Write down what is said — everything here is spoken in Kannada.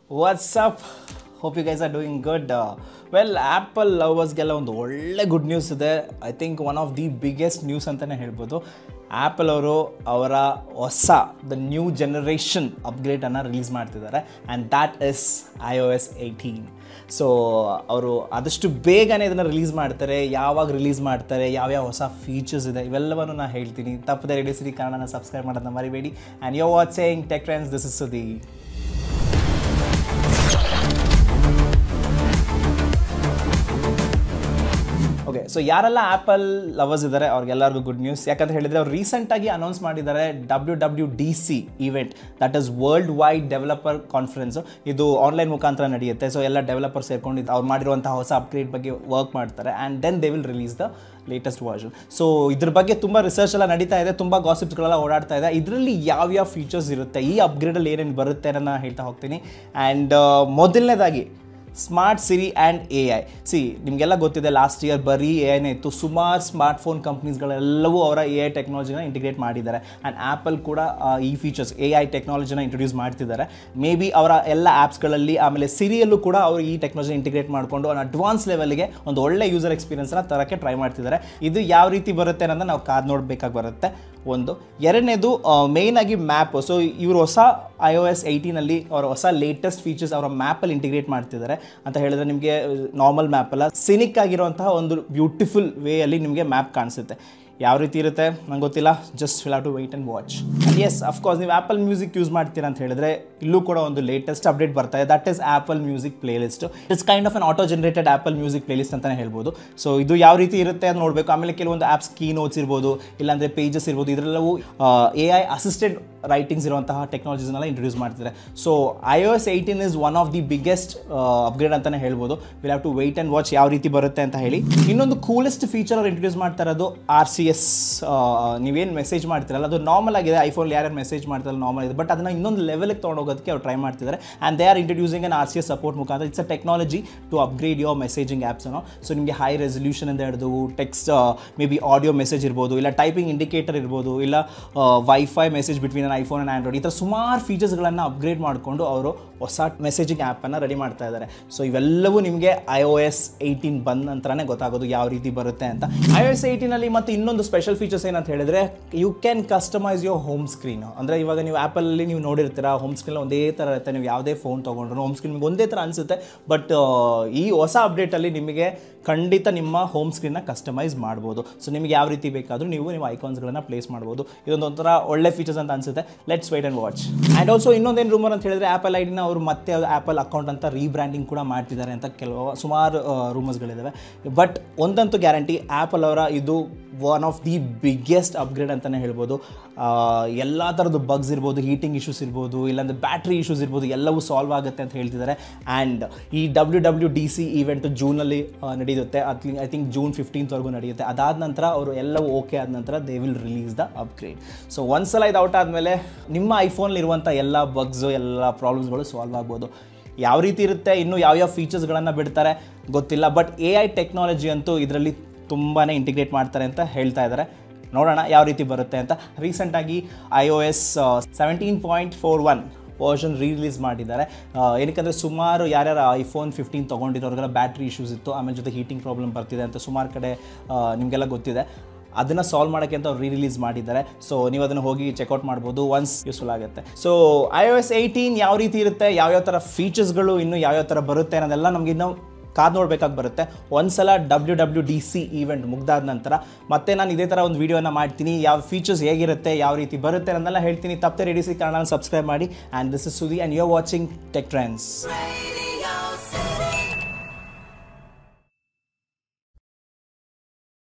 What's up? Hope you guys are doing good. Well, Apple ಲವರ್ಸ್ಗೆಲ್ಲ ಒಂದು ಒಳ್ಳೆ ಗುಡ್ ನ್ಯೂಸ್ ಇದೆ. I think one of the biggest news ಅಂತಲೇ ಹೇಳ್ಬೋದು. ಆ್ಯಪಲ್ ಅವರು ಅವರ ಹೊಸ ದ ನ್ಯೂ ಜನರೇಷನ್ ಅಪ್ಗ್ರೇಡನ್ನು ರಿಲೀಸ್ ಮಾಡ್ತಿದ್ದಾರೆ and that is iOS 18. So ಅವರು ಆದಷ್ಟು ಬೇಗನೆ ಇದನ್ನು ರಿಲೀಸ್ ಮಾಡ್ತಾರೆ. ಯಾವಾಗ ರಿಲೀಸ್ ಮಾಡ್ತಾರೆ, ಯಾವ್ಯಾವ ಹೊಸ ಫೀಚರ್ಸ್ ಇದೆ ಇವೆಲ್ಲವನ್ನು ನಾನು ಹೇಳ್ತೀನಿ. ತಪ್ಪದೆ ರೇಡಿಯೋ ಸಿಟಿ ಕನ್ನಡನ ಸಬ್ಸ್ಕ್ರೈಬ್ ಮಾಡೋದನ್ನ ಮರಿಬೇಡಿ. And you are watching tech trends. This is Sudhi. Okay, so ಯಾರೆಲ್ಲ ಆ್ಯಪಲ್ ಲವರ್ಸ್ ಇದ್ದಾರೆ ಅವ್ರಿಗೆಲ್ಲರಿಗೂ ಗುಡ್ ನ್ಯೂಸ್. ಯಾಕಂತ ಹೇಳಿದರೆ ಅವ್ರು ರೀಸೆಂಟಾಗಿ ಅನೌನ್ಸ್ ಮಾಡಿದ್ದಾರೆ WWDC event, that is world wide developer conference. ಇದು ಆನ್ಲೈನ್ ಮುಖಾಂತರ ನಡೆಯುತ್ತೆ. ಸೊ ಎಲ್ಲ ಡೆವಲಪರ್ ಸೇರ್ಕೊಂಡು ಅವ್ರು ಮಾಡಿರುವಂಥ ಹೊಸ ಅಪ್ಗ್ರೇಡ್ ಬಗ್ಗೆ ವರ್ಕ್ ಮಾಡ್ತಾರೆ and then they will release the latest version. So ಇದ್ರ ಬಗ್ಗೆ ತುಂಬ ರಿಸರ್ಚ್ ಎಲ್ಲ ನಡೀತಾ ಇದೆ, ತುಂಬ ಗಾಸಿಪ್ಸ್ಗಳೆಲ್ಲ ಓಡಾಡ್ತಾ ಇದೆ. ಇದರಲ್ಲಿ ಯಾವ್ಯಾವ ಫೀಚರ್ಸ್ ಇರುತ್ತೆ, ಈ ಅಪ್ಗ್ರೇಡಲ್ಲಿ ಏನೇನು ಬರುತ್ತೆ ಅನ್ನೋ ಹೇಳ್ತಾ ಹೋಗ್ತೀನಿ. ಆ್ಯಂಡ್ ಮೊದಲನೇದಾಗಿ ಸ್ಮಾರ್ಟ್ ಸಿರಿ ಆ್ಯಂಡ್ AI. ನಿಮಗೆಲ್ಲ ಗೊತ್ತಿದೆ, ಲಾಸ್ಟ್ ಇಯರ್ ಬರೀ AIನೇ ಇತ್ತು. ಸುಮಾರು ಸ್ಮಾರ್ಟ್ಫೋನ್ ಕಂಪ್ನೀಸ್ಗಳೆಲ್ಲವೂ ಅವರ AI ಟೆಕ್ನಾಲಜಿನ ಇಂಟಿಗ್ರೇಟ್ ಮಾಡಿದ್ದಾರೆ ಆ್ಯಂಡ್ ಆ್ಯಪಲ್ ಕೂಡ ಈ ಫೀಚರ್ಸ್ AI ಟೆಕ್ನಾಲಜಿನ ಇಂಟ್ರೊಡ್ಯೂಸ್ ಮಾಡ್ತಿದ್ದಾರೆ. ಮೇ ಬಿ ಅವರ ಎಲ್ಲ ಆ್ಯಪ್ಸ್ಗಳಲ್ಲಿ ಆಮೇಲೆ ಸಿರಿಯಲ್ಲೂ ಕೂಡ ಅವರು ಈ ಟೆಕ್ನಾಲಜಿ ಇಂಟಿಗ್ರೇಟ್ ಮಾಡಿಕೊಂಡು ಅಡ್ವಾನ್ಸ್ ಲೆವೆಲ್ಗೆ ಒಂದು ಒಳ್ಳೆ ಯೂಸರ್ ಎಕ್ಸ್ಪೀರಿಯನ್ಸ್ನ ತರೋಕ್ಕೆ ಟ್ರೈ ಮಾಡ್ತಿದ್ದಾರೆ. ಇದು ಯಾವ ರೀತಿ ಬರುತ್ತೆ ಅನ್ನೋದನ್ನ ನಾವು ಕಾದು ನೋಡಬೇಕಾಗಿ ಬರುತ್ತೆ. ಒಂದು ಎರಡನೇದು ಮೇಯ್ನಾಗಿ ಮ್ಯಾಪ್. ಸೊ ಇವರು ಹೊಸ iOS 18 ಅವರ ಹೊಸ ಲೇಟೆಸ್ಟ್ ಫೀಚರ್ಸ್ ಅವರ ಮ್ಯಾಪಲ್ಲಿ ಇಂಟಿಗ್ರೇಟ್ ಮಾಡ್ತಿದ್ದಾರೆ. ಅಂತ ಹೇಳಿದ್ರೆ ನಿಮಗೆ ನಾರ್ಮಲ್ ಮ್ಯಾಪ್ ಅಲ್ಲ, ಸಿನಿಕ್ ಆಗಿರುವಂತಹ ಒಂದು ಬ್ಯೂಟಿಫುಲ್ ವೇಯಲ್ಲಿ ನಿಮಗೆ ಮ್ಯಾಪ್ ಕಾಣಿಸುತ್ತೆ. ಯಾವ ರೀತಿ ಇರುತ್ತೆ ನಂಗೆ ಗೊತ್ತಿಲ್ಲ, just will have to wait and watch. Yes, of course ನೀವು ಆ್ಯಪಲ್ ಮ್ಯೂಸಿಕ್ ಯೂಸ್ ಮಾಡ್ತೀರಾ ಅಂತ ಹೇಳಿದ್ರೆ ಇಲ್ಲೂ ಕೂಡ ಒಂದು ಲೇಟೆಸ್ಟ್ ಅಪ್ಡೇಟ್ ಬರ್ತಾ ಇದೆ. That is apple music playlist. It's kind of an auto generated apple music playlist ಅಂತಲೇ ಹೇಳ್ಬೋದು. ಸೊ ಇದು ಯಾವ ರೀತಿ ಇರುತ್ತೆ ಅಂತ ನೋಡಬೇಕು. ಆಮೇಲೆ ಕೆಲವೊಂದು ಆ್ಯಪ್ಸ್ ಕೀ ನೋಟ್ಸ್ ಇರ್ಬೋದು, ಇಲ್ಲಾಂದರೆ ಪೇಜಸ್ ಇರ್ಬೋದು, ಇದರೆಲ್ಲವೂ AI ಅಸಿಸ್ಟೆಡ್ ರೈಟಿಂಗ್ಸ್ ಇರುವಂತಹ ಟೆಕ್ನಾಲಜೀಸ್ನೆಲ್ಲ ಇಂಟ್ರೊಡ್ಯೂಸ್ ಮಾಡ್ತಿದ್ದಾರೆ. So iOS 18 is one of the biggest upgrade ಅಂತಲೇ ಹೇಳ್ಬೋದು. Will have to wait and watch ಯಾವ ರೀತಿ ಬರುತ್ತೆ ಅಂತ ಹೇಳಿ. ಇನ್ನೊಂದು ಕೂಲೆಸ್ಟ್ ಫೀಚರ್ ಅವ್ರು ಇಂಟ್ರೊಡ್ಯೂಸ್ ಮಾಡ್ತಾ ಇರೋದು RCS. ನೀವೇನು ಮೆಸೇಜ್ ಮಾಡ್ತಿರಲ್ಲ ಅದು ನಾರ್ಮಲ್ ಆಗಿದೆ. ಐಫೋನ್ ಯಾರ್ಯಾರು ಮೆಸೇಜ್ ಮಾಡ್ತಾರಲ್ಲ ನಾರ್ಮಲ್ ಇದೆ, ಬಟ್ ಅದನ್ನು ಇನ್ನೊಂದು ಲೆವೆಲ್ಗೆ ತೊಗೊಂಡೋಗೋದಕ್ಕೆ ಅವ್ರು ಟ್ರೈ ಮಾಡ್ತಿದ್ದಾರೆ and they are introducing an RCS support ಮುಖಾಂತರ. It's a technology to upgrade your messaging ಆ್ಯಪ್ಸನ್ನು. ಸೊ ನಿಮಗೆ ಹೈ ರೆಸಲ್ಯೂಷನ್ ಇಂದ ಹಿಡಿದು text, maybe audio message ಇರ್ಬೋದು, ಇಲ್ಲ ಟೈಪಿಂಗ್ ಇಂಡಿಕೇಟರ್ ಇರ್ಬೋದು, ಇಲ್ಲ wifi message between iPhone and Android, ಈ ಥರ ಸುಮಾರು ಫೀಚರ್ಸ್ಗಳನ್ನು ಅಪ್ಗ್ರೇಡ್ ಮಾಡಿಕೊಂಡು ಅವರು ಹೊಸ ಮೆಸೇಜಿಂಗ್ ಆ್ಯಪನ್ನು ರೆಡಿ ಮಾಡ್ತಾ ಇದ್ದಾರೆ. ಸೊ ಇವೆಲ್ಲವೂ ನಿಮಗೆ iOS 18 ಬಂದ ನಂತರನೇ ಗೊತ್ತಾಗೋದು ಯಾವ ರೀತಿ ಬರುತ್ತೆ ಅಂತ. iOS 18 ಮತ್ತು ಇನ್ನೊಂದು ಸ್ಪೆಷಲ್ ಫೀಚರ್ಸ್ ಏನಂತ ಹೇಳಿದ್ರೆ, you can customise your home screen. ಅಂದರೆ ಇವಾಗ ನೀವು ಆ್ಯಪಲ್ಲಿ ನೀವು ನೋಡಿರ್ತೀರ, ಹೋಮ್ ಸ್ಕ್ರೀನ್ ಒಂದೇ ಥರ ಇರುತ್ತೆ. ನೀವು ಯಾವುದೇ ಫೋನ್ ತೊಗೊಂಡ್ರು ಹೋಮ್ ಸ್ಕ್ರೀನ್ ನಿಮಗೆ ಒಂದೇ ಥರ ಅನಿಸುತ್ತೆ. ಬಟ್ ಈ ಹೊಸ ಅಪ್ಡೇಟಲ್ಲಿ ನಿಮಗೆ ಖಂಡಿತ ನಿಮ್ಮ ಹೋಮ್ ಸ್ಕ್ರೀನ್ನ ಕಸ್ಟಮೈಸ್ ಮಾಡ್ಬೋದು. ಸೊ ನಿಮಗೆ ಯಾವ ರೀತಿ ಬೇಕಾದರೂ ನೀವು ಐಕಾನ್ಸ್ಗಳನ್ನು ಪ್ಲೇಸ್ ಮಾಡ್ಬೋದು. ಇದೊಂದೊಂಥರ ಒಳ್ಳೆ ಫೀಚರ್ಸ್ ಅಂತ ಅನಿಸುತ್ತೆ. Let's wait and watch. And also ಇನ್ನೊಂದೇನು ರೂಮರ್ ಅಂತ ಹೇಳಿದ್ರೆ, ಆ್ಯಪಲ್ ಐಡಿನ ಅವರು ಮತ್ತೆ ಆ್ಯಪಲ್ ಅಕೌಂಟ್ ಅಂತ ರೀಬ್ರ್ಯಾಂಡಿಂಗ್ ಕೂಡ ಮಾಡ್ತಿದ್ದಾರೆ ಅಂತ ಸುಮಾರು ರೂಮರ್ಸ್ಗಳಿದ್ದಾವೆ. ಬಟ್ ಒಂದಂತೂ ಗ್ಯಾರಂಟಿ, ಆ್ಯಪಲ್ ಅವರ ಇದು one of the biggest upgrade ಅಂತಲೇ ಹೇಳ್ಬೋದು. ಎಲ್ಲ ಥರದ್ದು ಬಗ್ಸ್ ಇರ್ಬೋದು, ಹೀಟಿಂಗ್ ಇಶ್ಯೂಸ್ ಇರ್ಬೋದು, ಇಲ್ಲಾಂದರೆ ಬ್ಯಾಟ್ರಿ ಇಶ್ಯೂಸ್ ಇರ್ಬೋದು, ಎಲ್ಲವೂ ಸಾಲ್ವ್ ಆಗುತ್ತೆ ಅಂತ ಹೇಳ್ತಿದ್ದಾರೆ. ಆ್ಯಂಡ್ ಈ WWDC ಈವೆಂಟು ಜೂನಲ್ಲಿ ನಡೆಯುತ್ತೆ. ಐ ಥಿಂಕ್ June 15th ನಡೆಯುತ್ತೆ. ಅದಾದ ನಂತರ ಅವರು ಎಲ್ಲವೂ ಓಕೆ ಆದ ನಂತರ they will release the upgrade. So ಒಂದ್ಸಲ ಇದು ಔಟ್ ಆದಮೇಲೆ ನಿಮ್ಮ ಐಫೋನ್ಲಿರುವಂಥ ಎಲ್ಲ ಬಗ್ಸು, ಎಲ್ಲ ಪ್ರಾಬ್ಲಮ್ಸ್ಗಳು ಸಾಲ್ವ್ ಆಗ್ಬೋದು. ಯಾವ ರೀತಿ ಇರುತ್ತೆ, ಇನ್ನೂ ಯಾವ್ಯಾವ ಫೀಚರ್ಸ್ಗಳನ್ನು ಬಿಡ್ತಾರೆ ಗೊತ್ತಿಲ್ಲ. ಬಟ್ AI ಟೆಕ್ನಾಲಜಿ ಅಂತೂ ಇದರಲ್ಲಿ ತುಂಬಾ ಇಂಟಿಗ್ರೇಟ್ ಮಾಡ್ತಾರೆ ಅಂತ ಹೇಳ್ತಾ ಇದ್ದಾರೆ. ನೋಡೋಣ ಯಾವ ರೀತಿ ಬರುತ್ತೆ ಅಂತ. ರೀಸೆಂಟಾಗಿ iOS 17.41 ವರ್ಷನ್ ರಿಲೀಸ್ ಮಾಡಿದ್ದಾರೆ. ಏನಕ್ಕೆ ಸುಮಾರು ಯಾರ್ಯಾರು ಐಫೋನ್ 15 ತೊಗೊಂಡಿರೋರಿಗೆಲ್ಲ ಬ್ಯಾಟ್ರಿ ಇಶ್ಯೂಸ್ ಇತ್ತು, ಆಮೇಲೆ ಜೊತೆ ಹೀಟಿಂಗ್ ಪ್ರಾಬ್ಲಮ್ ಬರ್ತಿದೆ ಅಂತ ಸುಮಾರು ಕಡೆ ನಿಮಗೆಲ್ಲ ಗೊತ್ತಿದೆ. ಅದನ್ನು ಸಾಲ್ವ್ ಮಾಡೋಕ್ಕೆ ಅಂತ ಅವ್ರು ರಿಲೀಸ್ ಮಾಡಿದ್ದಾರೆ. ಸೊ ನೀವು ಅದನ್ನು ಹೋಗಿ ಚೆಕ್ಔಟ್ ಮಾಡ್ಬೋದು, ಒನ್ಸ್ ಯೂಸ್ಫುಲ್ ಆಗುತ್ತೆ. ಸೊ iOS 18 ಯಾವ ರೀತಿ ಇರುತ್ತೆ, ಯಾವ್ಯಾವ ಥರ ಫೀಚರ್ಸ್ಗಳು ಇನ್ನೂ ಯಾವ್ಯಾವ ಥರ ಬರುತ್ತೆ ಅನ್ನೋದೆಲ್ಲ ನಮ್ಗೆ ಇನ್ನೂ ಕಾದು ನೋಡಬೇಕಾಗಿ ಬರುತ್ತೆ. ಒಂದ್ಸಲ WWDC ಈವೆಂಟ್ ಮುಗ್ದಾದ ನಂತರ ಮತ್ತೆ ನಾನು ಇದೇ ಥರ ಒಂದು ವೀಡಿಯೋನ ಮಾಡ್ತೀನಿ. ಯಾವ ಫೀಚರ್ಸ್ ಹೇಗಿರುತ್ತೆ, ಯಾವ ರೀತಿ ಬರುತ್ತೆ ಅನ್ನೋದೆಲ್ಲ ಹೇಳ್ತೀನಿ. ತಪ್ಪದೆ ರೇಡಿಯೋ ಸಿಟಿ ಕನ್ನಡನ ಸಬ್ಸ್ಕ್ರೈಬ್ ಮಾಡಿ. And this is Sudhi and you are watching tech trends.